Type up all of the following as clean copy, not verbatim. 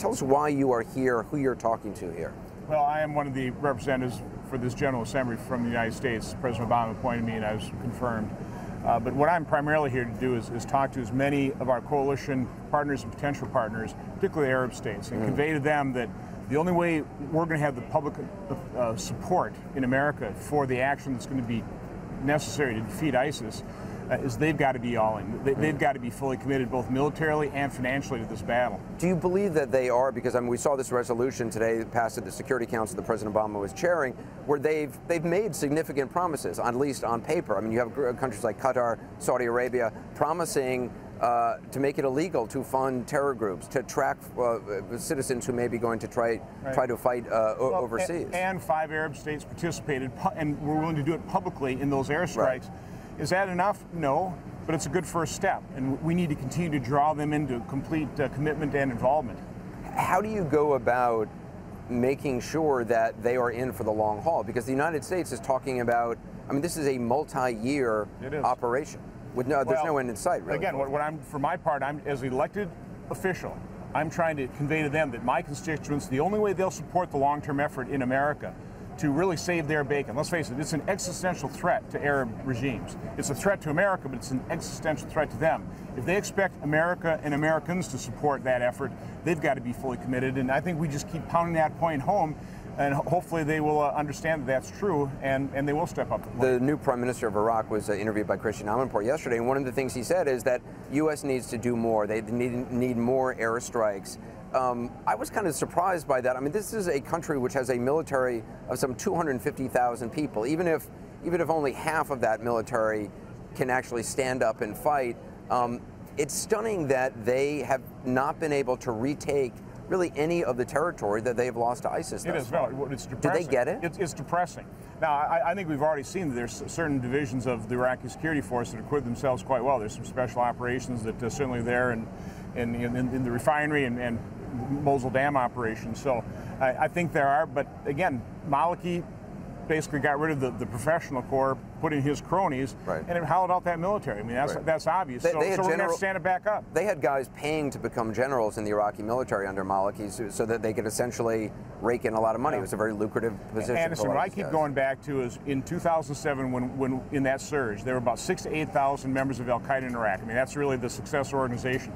Tell us why you are here, who you're talking to here. Well, I am one of the representatives for this General Assembly from the United States. President Obama appointed me and I was confirmed. But what I'm primarily here to do is talk to as many of our coalition partners and potential partners, particularly Arab states, and convey to them that the only way we're going to have the public support in America for the action that's going to be necessary to defeat ISIS is they've got to be all in. They've got to be fully committed both militarily and financially to this battle. Do you believe that they are? Because I mean, we saw this resolution today passed at the Security Council that President Obama was chairing, where they've made significant promises, at least on paper. I mean, you have countries like Qatar, Saudi Arabia, promising to make it illegal to fund terror groups, to track citizens who may be going to try to fight overseas. And 5 Arab states participated and were willing to do it publicly in those airstrikes. Right. Is that enough? No, but it's a good first step, and we need to continue to draw them into complete commitment and involvement. How do you go about making sure that they are in for the long haul? Because the United States is talking about, I mean, this is a multi-year operation. With there's no end in sight, really. Again, for my part, I'm as an elected official, I'm trying to convey to them that my constituents, the only way they'll support the long-term effort in America to really save their bacon. Let's face it, it's an existential threat to Arab regimes. It's a threat to America, but it's an existential threat to them. If they expect America and Americans to support that effort, they've got to be fully committed. And I think we just keep pounding that point home, and hopefully they will understand that that's true, and they will step up. The new Prime Minister of Iraq was interviewed by Christian Amanpour yesterday, and one of the things he said is that U.S. needs to do more. They need more airstrikes. I was kind of surprised by that. I mean, this is a country which has a military of some 250,000 people. Even if only half of that military can actually stand up and fight, it's stunning that they have not been able to retake really any of the territory that they've lost to ISIS. It is. No, it's depressing. Do they get it? It's depressing. Now, I think we've already seen that there's certain divisions of the Iraqi security force that acquit themselves quite well. There's some special operations that are certainly there in the refinery and Mosul Dam operations. So I think there are, but again, Maliki basically got rid of the professional corps, put in his cronies, and it hollowed out that military. I mean, that's obvious. So we're going to have to stand it back up. They had guys paying to become generals in the Iraqi military under Maliki so that they could essentially rake in a lot of money. It was a very lucrative position. Anderson, what I keep going back to is in 2007, when in that surge, there were about 6,000 to 8,000 members of Al-Qaeda in Iraq. I mean, that's really the successor organization.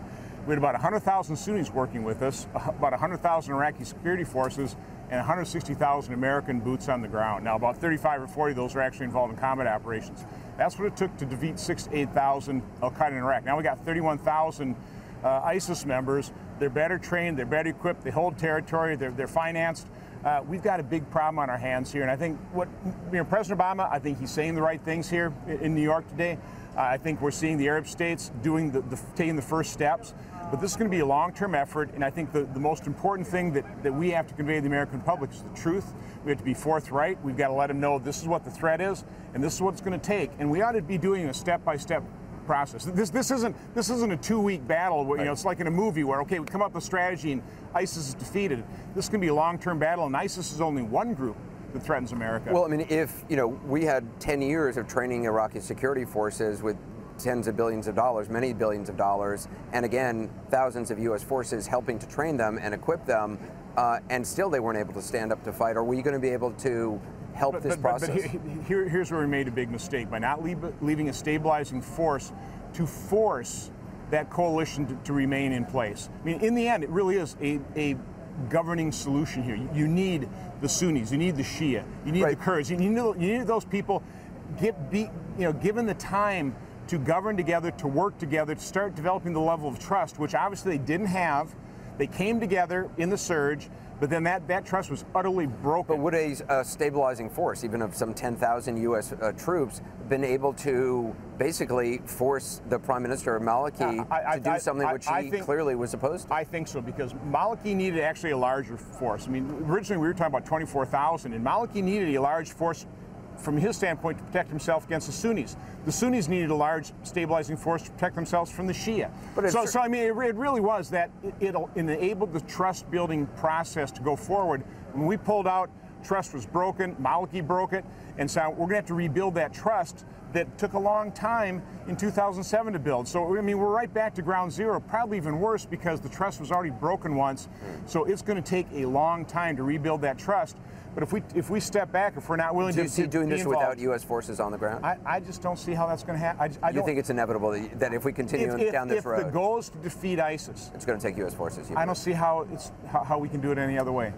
We had about 100,000 Sunnis working with us, about 100,000 Iraqi security forces, and 160,000 American boots on the ground. Now, about 35 or 40 of those are actually involved in combat operations. That's what it took to defeat 6,000 to 8,000 Al-Qaeda in Iraq. Now we got 31,000 ISIS members. They're better trained, they're better equipped, they hold territory, they're financed. We've got a big problem on our hands here, and I think President Obama, I think he's saying the right things here in New York today. I think we're seeing the Arab states doing taking the first steps. But this is going to be a long-term effort, and I think the most important thing that we have to convey to the American public is the truth. We have to be forthright. We've got to let them know this is what the threat is, and this is what it's going to take. And we ought to be doing a step-by-step process. This isn't a 2-week battle where it's like in a movie where we come up with a strategy and ISIS is defeated. This is going to be a long-term battle, and ISIS is only one group that threatens America. Well, I mean, if we had 10 years of training Iraqi security forces with tens of billions of dollars, many billions of dollars, and again, thousands of U.S. forces helping to train them and equip them, and still they weren't able to stand up to fight. Are we going to be able to help this process? But here's where we made a big mistake, by not leaving a stabilizing force to force that coalition to remain in place. I mean, in the end, it really is a governing solution here. You need the Sunnis, you need the Shia, you need the Kurds, you need those people, given the time to govern together, to work together, to start developing the level of trust, which obviously they didn't have. They came together in the surge, but then that trust was utterly broken. But would a stabilizing force, even of some 10,000 U.S. Troops, been able to basically force the Prime Minister Maliki to do something which he clearly was opposed to? I think so, because Maliki needed actually a larger force. I mean, originally we were talking about 24,000, and Maliki needed a large force from his standpoint to protect himself against the Sunnis. The Sunnis needed a large stabilizing force to protect themselves from the Shia. So I mean, it really was that it enabled the trust-building process to go forward. When we pulled out, trust was broken. Maliki broke it, and so we're going to have to rebuild that trust that took a long time in 2007 to build. So I mean, we're right back to ground zero, probably even worse because the trust was already broken once. So it's going to take a long time to rebuild that trust. But if we step back, if we're not willing Do to you see doing this involved, without U.S. forces on the ground? I just don't see how that's going to happen. You think it's inevitable that if we continue down this road, if the goal is to defeat ISIS, it's going to take U.S. forces? I don't see how we can do it any other way.